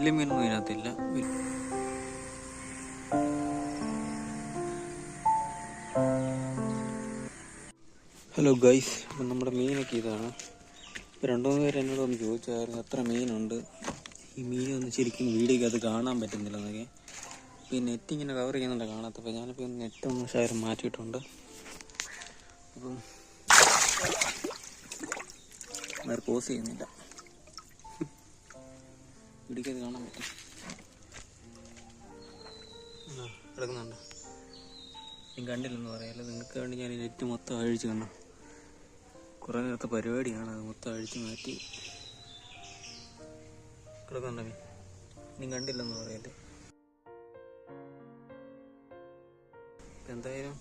വലിയ മീനൊന്നും ഇതിനകത്തില്ല. Hello guys, അപ്പം നമ്മുടെ മീനൊക്കെ ഇതാണ്. ഇപ്പോൾ 2-3 പേര് എന്നോടൊന്ന് ചോദിച്ചായിരുന്നു എത്ര മീനുണ്ട്, ഈ മീനൊന്നും ശരിക്കും വീഡിയോയ്ക്ക് അത് കാണാൻ പറ്റുന്നില്ല എന്നൊക്കെ. ഇപ്പോൾ ഈ നെറ്റ് ഇങ്ങനെ കവർ ചെയ്യുന്നുണ്ട് കാണാത്തപ്പോൾ ഞാനിപ്പോൾ നെറ്റ് ഒന്ന് ഷെയർ മാറ്റിയിട്ടുണ്ട്. അപ്പം വേറെ പോസ് ചെയ്യുന്നില്ല, വീഡിയോയ്ക്ക് അത് കാണാൻ പറ്റും. കിടക്കുന്നുണ്ട്, ഞാൻ കണ്ടില്ലെന്ന് പറയാമല്ലോ. നിങ്ങൾക്ക് വേണ്ടി ഞാൻ ഈ നെറ്റ് മൊത്തം അഴിച്ച് കണ്ടു. കുറേ നേരത്തെ പരിപാടിയാണ്, അത് മൊത്തം അഴിച്ച് മാറ്റി. കിടക്കുന്നുണ്ട് മീൻ, നീ കണ്ടില്ലെന്ന് പറയല്ലേ. എന്തായാലും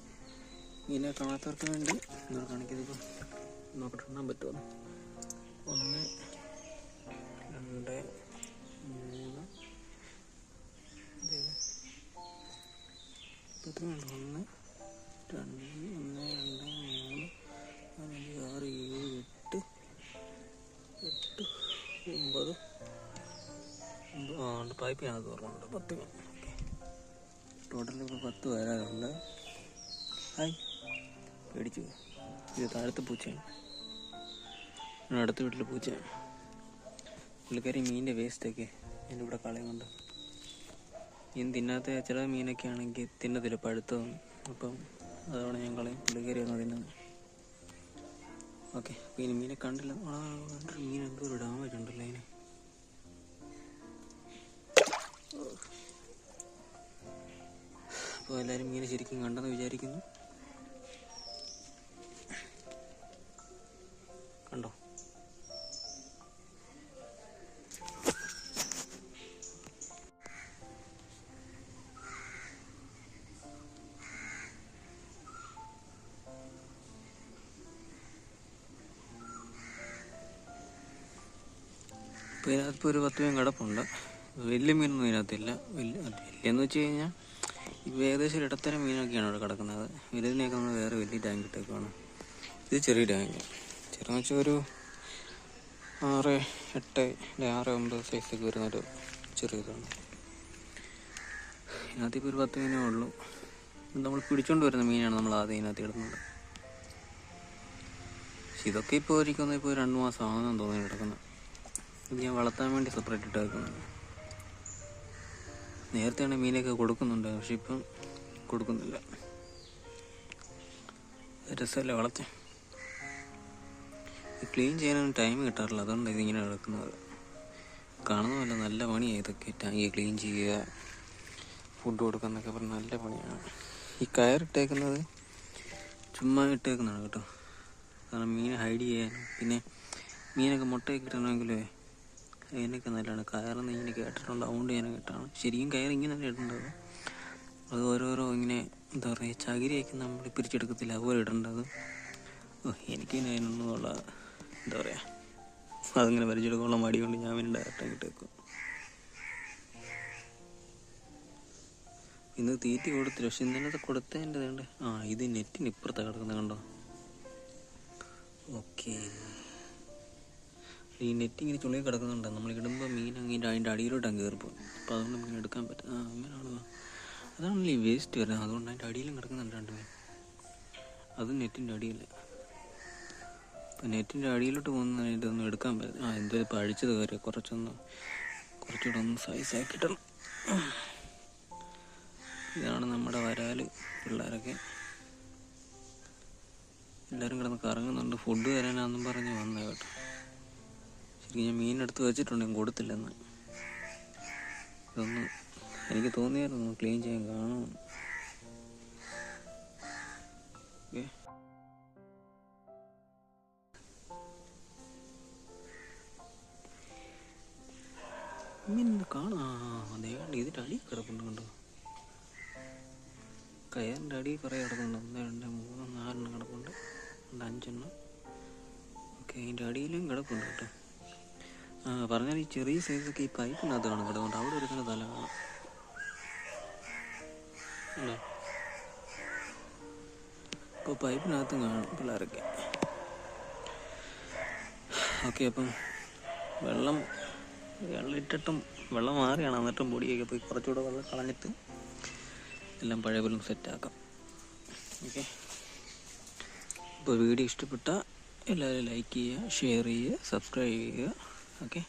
മീനെ കാണാത്തവർക്ക് വേണ്ടി നിങ്ങൾ കാണിക്കുന്നത് നോക്കട്ടെ, എണ്ണാൻ പറ്റുമോ? 1 2 3 എത്ര വേണ്ട? 1 2 1 2 3 4 5 6 7 8 9 പൈപ്പിനകത്ത് ഓർമ്മയുണ്ട് 10. ഓക്കെ, ടോട്ടൽ ഇപ്പോൾ 10 വരാറുണ്ട്. ഹായ്, പേടിച്ചു. ഇത് താഴത്തെ പൂച്ചയാണ്, അടുത്ത വീട്ടിലെ പൂച്ചയാണ്. പുള്ളിക്കാരി മീനിൻ്റെ വേസ്റ്റൊക്കെ എൻ്റെ ഇവിടെ കളയുന്നുണ്ട്. മീൻ തിന്നാത്ത ചില മീനൊക്കെ ആണെങ്കിൽ തിന്നത്തില്ല, പഴുത്തതും. അപ്പം അതവിടെ ഞാൻ കളയും, പുള്ളിക്കാരി ഒന്ന് തിന്നുന്നു. ഓക്കെ, അപ്പോൾ ഇനി മീനെ കണ്ടില്ല. മീൻ എന്തോ ഒരു ഡാമേജ് ഉണ്ടല്ലോ അതിന്. അപ്പോൾ എല്ലാവരും മീനെ ശരിക്കും കണ്ടെന്ന് വിചാരിക്കുന്നു. കണ്ടോ? ഇപ്പോൾ ഇതിനകത്തിപ്പോൾ ഒരു 10 മീൻ കിടപ്പുണ്ട്. വലിയ മീനൊന്നും ഇതിനകത്തില്ല. വലിയെന്ന് വെച്ച് കഴിഞ്ഞാൽ ഇപ്പോൾ ഏകദേശം ഇടത്തരം മീനൊക്കെയാണ് ഇവിടെ കിടക്കുന്നത്. വലുതിനെയൊക്കെ നമ്മൾ വേറെ വലിയ ടാങ്ക് ഇട്ടേക്കാണ്. ഇത് ചെറിയ ടാങ്ക്, ചെറുതെന്ന് വെച്ചാൽ ഒരു 6, 8, 6, 9 സൈസൊക്കെ വരുന്നൊരു ചെറിയതാണ്. ഇതിനകത്തിപ്പോൾ ഒരു 10 മീനേ ഉള്ളൂ. നമ്മൾ പിടിച്ചോണ്ട് വരുന്ന മീനാണ് നമ്മൾ ആദ്യം ഇതിനകത്ത് ഇടുന്നത്. പക്ഷെ ഇതൊക്കെ ഇപ്പോൾ ഒരിക്കലും ഇപ്പോൾ 2 മാസം ആണെന്ന് തോന്നി കിടക്കുന്നത്. ഇത് ഞാൻ വളർത്താൻ വേണ്ടി സെപ്പറേറ്റ് ഇട്ട് വെക്കുന്നത്. നേരത്തെയാണ് മീനൊക്കെ കൊടുക്കുന്നുണ്ട്, പക്ഷെ ഇപ്പം കൊടുക്കുന്നില്ല. രസമല്ലേ വളർത്താൻ. ക്ലീൻ ചെയ്യാനൊന്നും ടൈം കിട്ടാറില്ല, അതുകൊണ്ട് ഇതിങ്ങനെ കിടക്കുന്നത്. കാണുന്നതല്ല, നല്ല പണിയാണ് ഇതൊക്കെ. ടാങ്കി ക്ലീൻ ചെയ്യുക, ഫുഡ് കൊടുക്കുക എന്നൊക്കെ പറഞ്ഞാൽ നല്ല പണിയാണ്. ഈ കയറിട്ടേക്കുന്നത് ചുമ്മാ ഇട്ടേക്കുന്നതാണ് കേട്ടോ, കാരണം മീനെ ഹൈഡ് ചെയ്യാനും പിന്നെ മീനൊക്കെ മുട്ടയൊക്കെ കിട്ടണമെങ്കിലേ അതിനൊക്കെ നല്ലതാണ്. കയറെന്ന് ഇങ്ങനെ കേട്ടിട്ടുണ്ട്, അതുകൊണ്ട് ഞാൻ കേട്ടാണ്. ശരിക്കും കയർ ഇങ്ങനെ തന്നെ ഇടേണ്ടത്. അത് ഓരോരോ ഇങ്ങനെ എന്താ പറയുക, ചകിരിയൊക്കെ നമ്മൾ പിരിച്ചെടുക്കത്തില്ല, അതുപോലെ ഇടേണ്ടത്. എനിക്കിങ്ങനെ അതിനൊന്നുമുള്ള എന്താ പറയുക, അതിങ്ങനെ വരച്ചെടുക്കാനുള്ള മടി കൊണ്ട് ഞാൻ പിന്നെ ഡയറക്റ്റാಗಿ ഇട്ടേക്കും. ഇന്ന് തീറ്റി കൊടുത്തില്ല, പക്ഷെ ഇന്നലത്തെ കൊടുത്തതിൻ്റെ വേണ്ട. ഇത് നെറ്റിന് ഇപ്പുറത്താണ് കിടക്കുന്നത്, കണ്ടോ? ഓക്കെ, ഈ നെറ്റ് ഇങ്ങനെ ചുള്ളിൽ കിടക്കുന്നുണ്ട്. നമ്മൾ ഇടുമ്പോൾ മീൻ അങ്ങനെ അതിൻ്റെ അടിയിലോട്ടാണ് കയറിപ്പോകും. അപ്പോൾ അതുകൊണ്ട് മീൻ എടുക്കാൻ പറ്റും. അങ്ങനെയാണല്ലോ, അതാണല്ലോ ഈ വേസ്റ്റ് വരുന്നത്. അതുകൊണ്ട് അതിൻ്റെ അടിയിലും കിടക്കുന്നുണ്ട് 2 മീൻ. അതും നെറ്റിൻ്റെ അടിയിൽ. അപ്പോൾ നെറ്റിൻ്റെ അടിയിലോട്ട് പോകുന്ന ഇതൊന്നും എടുക്കാൻ പറ്റും. എന്തോ ഇപ്പോൾ അഴിച്ചത് കയറി, കുറച്ചുകൂടെ ഒന്ന് സൈസാക്കിയിട്ടണം. ഇതാണ് നമ്മുടെ വരാൽ പിള്ളേരൊക്കെ. എല്ലാവരും കിടന്ന് കറങ്ങുന്നുണ്ട്. ഫുഡ് തരാനാണെന്നും പറഞ്ഞ് വന്നേ കേട്ടോ. ശരിക്കും ഞാൻ മീനെടുത്ത് വെച്ചിട്ടുണ്ട്, ഞാൻ കൊടുത്തില്ലെന്ന്. ഇതൊന്ന് എനിക്ക് തോന്നിയായിരുന്നു ക്ലീൻ ചെയ്യാൻ കാണും. ഓക്കെ, മീൻ കാണാം. അതേണ്ട് ഇതിൻ്റെ അടി കിടപ്പുണ്ട്, കണ്ടോ? കയറിൻ്റെ അടി കുറേ കിടക്കുന്നുണ്ട്. 1 2 3 4 കിടപ്പുണ്ട്, 5. ഓക്കെ, അതിൻ്റെ അടിയിലും കിടപ്പുണ്ട് കേട്ടോ. പറഞ്ഞാൽ ഈ ചെറിയ സൈസൊക്കെ ഈ പൈപ്പിനകത്ത് കാണും കിടക്കുന്നുണ്ട്. അവിടെ ഒരുക്കുന്ന തല കാണാം. ഇപ്പോൾ പൈപ്പിനകത്തും കാണും പിള്ളേരൊക്കെ. ഓക്കെ, അപ്പം വെള്ളം ഇട്ടിട്ടും വെള്ളം മാറിയാണ്, എന്നിട്ടും പൊടിയൊക്കെ പോയി കുറച്ചുകൂടെ വെള്ളം കളഞ്ഞിട്ട് എല്ലാം പഴയ പോലും സെറ്റാക്കാം. ഓക്കെ, അപ്പോൾ വീഡിയോ ഇഷ്ടപ്പെട്ടാൽ എല്ലാവരും ലൈക്ക് ചെയ്യുക, ഷെയർ ചെയ്യുക, സബ്സ്ക്രൈബ് ചെയ്യുക. ഓക്കെ,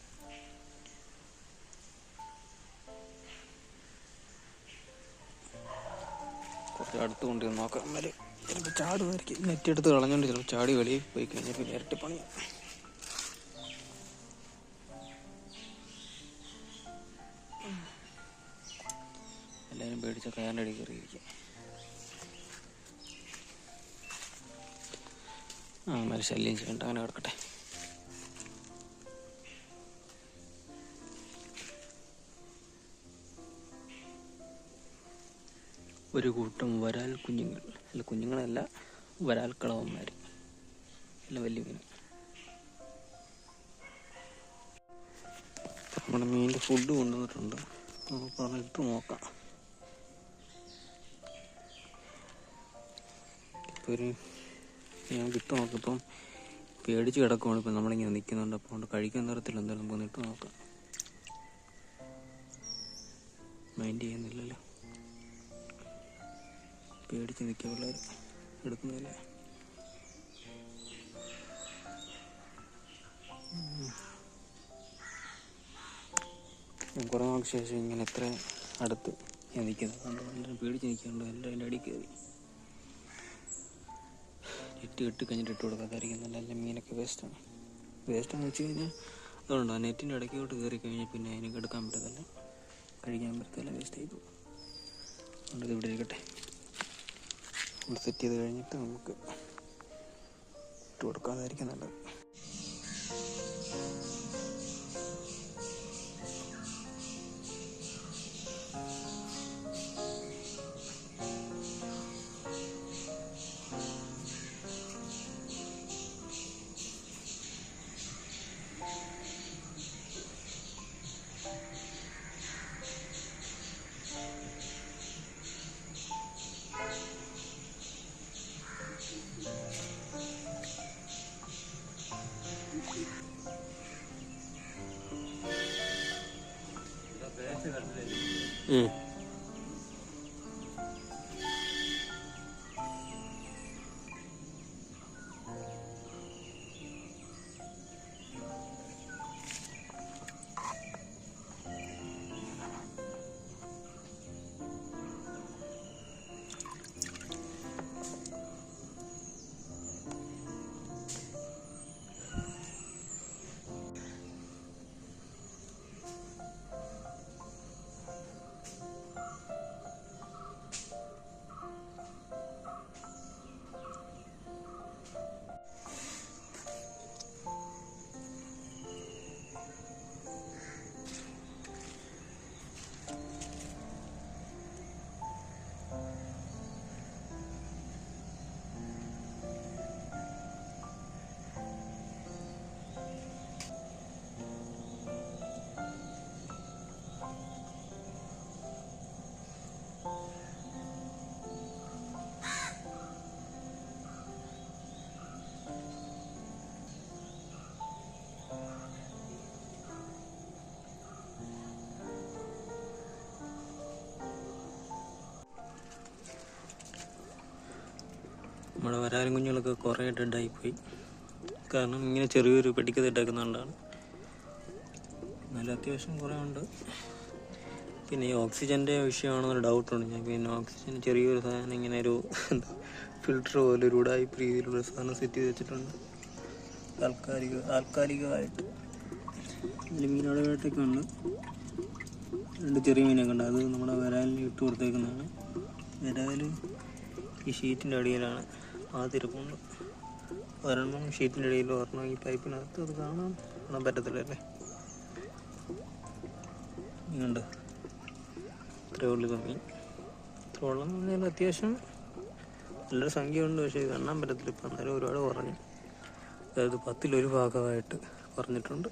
കുറച്ച് അടുത്ത് കൊണ്ടുവന്ന് നോക്കാം. എന്നാലും ചിലപ്പോൾ ചാടുമായിരിക്കും. നെറ്റ് എടുത്ത് കളഞ്ഞുകൊണ്ട് ചിലപ്പോൾ ചാടി വെളിയിൽ പോയി കഴിഞ്ഞാൽ പിന്നെ ഇരട്ടി പണിയാണ്. എല്ലാവരും പേടിച്ച കയറിൻ്റെ അടി കയറിയിരിക്കുക. മേലെ ശല്യം ചെയ്യണ്ട, അങ്ങനെ കിടക്കട്ടെ. ഒരു കൂട്ടം വരാൽ കുഞ്ഞുങ്ങൾ, അല്ല കുഞ്ഞുങ്ങളല്ല, വരാൽ കളവന്മാർ, എല്ലാം വലിയ മീൻ. നമ്മുടെ മീനിൻ്റെ ഫുഡ് കൊണ്ടുവന്നിട്ടുണ്ട്, നമുക്ക് ഇട്ട് നോക്കാം. ഇപ്പോൾ ഞാൻ ഇട്ട് നോക്കിയപ്പം പേടിച്ച് കിടക്കുവാണ്. ഇപ്പം നമ്മളിങ്ങനെ നിൽക്കുന്നുണ്ട്, അപ്പോൾ കൊണ്ട് കഴിക്കാൻ തരത്തില്ല. എന്തായാലും നമുക്ക് ഇട്ട് നോക്കാം. മൈൻഡ് ചെയ്യുന്നില്ലല്ലോ, പേടിച്ച് നിൽക്കുക പിള്ളേർ, എടുക്കുന്നില്ല. കുറേ നാൾക്ക് ശേഷം ഇങ്ങനെ എത്ര അടുത്ത് ഞാൻ നിൽക്കുന്നത് കണ്ടോ. എല്ലാവരും പേടിച്ച് നിൽക്കുന്നുണ്ട്, എല്ലാവരും എൻ്റെ അടി കയറി. ഇട്ട് കഴിഞ്ഞിട്ട് ഇട്ട് കൊടുക്കാതായിരിക്കും നല്ല. മീനൊക്കെ വേസ്റ്റാണ്. വേസ്റ്റാന്ന് വെച്ച് കഴിഞ്ഞാൽ അതുകൊണ്ടോ നെറ്റിൻ്റെ ഇടയ്ക്കോട്ട് കയറി കഴിഞ്ഞാൽ പിന്നെ അതിനൊക്കെ എടുക്കാൻ പറ്റത്തില്ല, കഴിക്കാൻ പറ്റത്തില്ല, വേസ്റ്റ് ചെയ്തു. അതുകൊണ്ട് ഇവിടെ ഇരിക്കട്ടെ. ഫുൾ സെറ്റ് ചെയ്ത് കഴിഞ്ഞിട്ട് നമുക്ക് ഇട്ട് കൊടുക്കാതായിരിക്കും നല്ലത്. നമ്മുടെ വരാലും കുഞ്ഞുങ്ങളൊക്കെ കുറേ ഡെഡായിപ്പോയി. കാരണം ഇങ്ങനെ ചെറിയൊരു പെട്ടിക്കത് ഇട്ടേക്കുന്നതുകൊണ്ടാണ്. നല്ല അത്യാവശ്യം കുറേ ഉണ്ട്. പിന്നെ ഈ ഓക്സിജൻ്റെ വിഷയമാണെന്നൊരു ഡൗട്ടുണ്ട് ഞാൻ. പിന്നെ ഓക്സിജൻ ചെറിയൊരു സാധനം ഇങ്ങനെ ഒരു ഫിൽറ്റർ പോലെ ഒരു ഉടായ്പ രീതിയിലുള്ള സാധനം സെറ്റ് ചെയ്ത് വെച്ചിട്ടുണ്ട് താൽക്കാലികമായിട്ട്. അതിൽ മീനടവേട്ടൊക്കെ ഉണ്ട്, 2 ചെറിയ മീനൊക്കെ ഉണ്ട്. അത് നമ്മുടെ വരാലിന് ഇട്ട് കൊടുത്തേക്കുന്നതാണ്. വരാൽ ഈ ഷീറ്റിൻ്റെ അടിയിലാണ് ആദ്യത്തിരിപ്പുണ്ട്. ഒരെണ്ണം ഷീറ്റിൻ്റെ അടിയിൽ, ഒരെണ്ണം ഈ പൈപ്പിനകത്ത്. അത് കാണാൻ പറ്റത്തില്ലല്ലേ. ഉണ്ട് ഇത്രയേ ഉള്ളൂ ഇപ്പം മീൻ. ഇത്ര ഉള്ളെന്ന് പറഞ്ഞാൽ അത്യാവശ്യം നല്ലൊരു സംഖ്യ ഉണ്ട്. പക്ഷേ ഇത് കാണാൻ പറ്റത്തില്ല ഇപ്പം. എന്നാലും ഒരുപാട് കുറഞ്ഞു. അതായത് 10ൽ 1 ഭാഗമായിട്ട് കുറഞ്ഞിട്ടുണ്ട്.